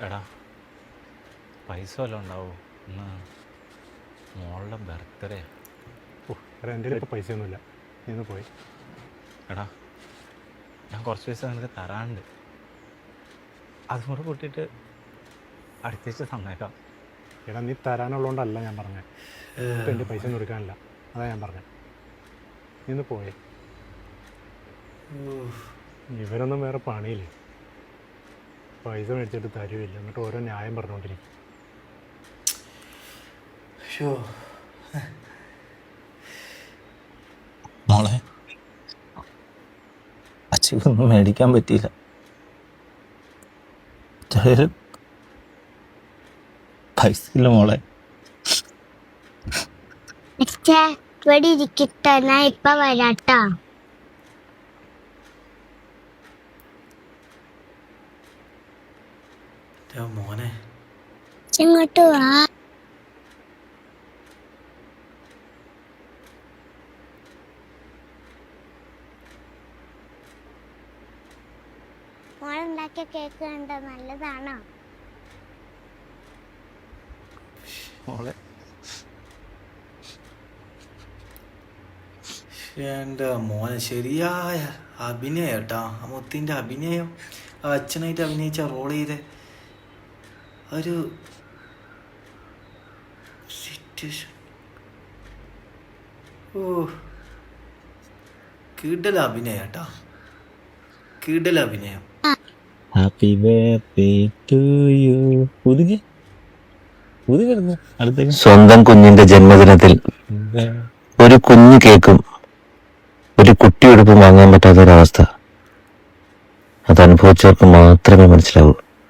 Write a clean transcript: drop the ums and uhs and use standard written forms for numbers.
എടാ പൈസ വല്ലതും ഉണ്ടാവോ? ഇന്ന് മോളുടെ ബർത്ത്ഡേ. ഓ എടാ എൻ്റെ ഇപ്പോൾ പൈസ ഒന്നുമില്ല, നീ ഒന്ന് പോയി. എടാ ഞാൻ കുറച്ച് പൈസ നിനക്ക് തരാനുണ്ട്, അതും കൂടെ കൂട്ടിയിട്ട് അടുത്തേച്ച് തന്നേക്കാം. എടാ നീ തരാനുള്ളതുകൊണ്ടല്ല ഞാൻ പറഞ്ഞത്, ഇപ്പം എൻ്റെ പൈസ ഒന്നും എടുക്കാനില്ല, അതാ ഞാൻ പറഞ്ഞത്. നീ ഒന്ന് പോയി. ഇവരൊന്നും വേറെ പണിയില്ലേ, പൈസ മേടിച്ചിട്ട് തരുമില്ല, എന്നിട്ട് ഓരോ ന്യായം പറഞ്ഞുകൊണ്ടിരിക്കും. മോളെ അച്ഛക്കൊന്നും മേടിക്കാൻ പറ്റിയില്ല. പൈസ ഇല്ല മോളെ. ഇവിടെ ഇരിക്കട്ടെ, ഞാൻ ഇപ്പൊ വരാട്ടോ. മോനെ ഇങ്ങോട്ട് വാ. മോളുണ്ടാക്കിയ കേക്ക് കണ്ടോ, നല്ലതാണോ? മോളെ എൻ്റെ മോനെ ശരിയായ അഭിനയം കേട്ടാ, ആ മുത്തിൻ്റെ അഭിനയം, ആ അച്ഛനായിട്ട് അഭിനയിച്ച റോൾ ചെയ്ത് ഒരു സിറ്റുവേഷൻ. ഓ കിടല അഭിനയം കേട്ടാ, കിടല അഭിനയം. Happy birthday to you. പുതുകരുന്നു അടുത്തേക്ക്. സ്വന്തം കുഞ്ഞിന്റെ ജന്മദിനത്തിൽ ഒരു കുഞ്ഞു കേക്കും ഒരു കുട്ടിയുടുപ്പും വാങ്ങാൻ പറ്റാത്തൊരവസ്ഥ അത് അനുഭവിച്ചവർക്ക് മാത്രമേ മനസ്സിലാവൂ.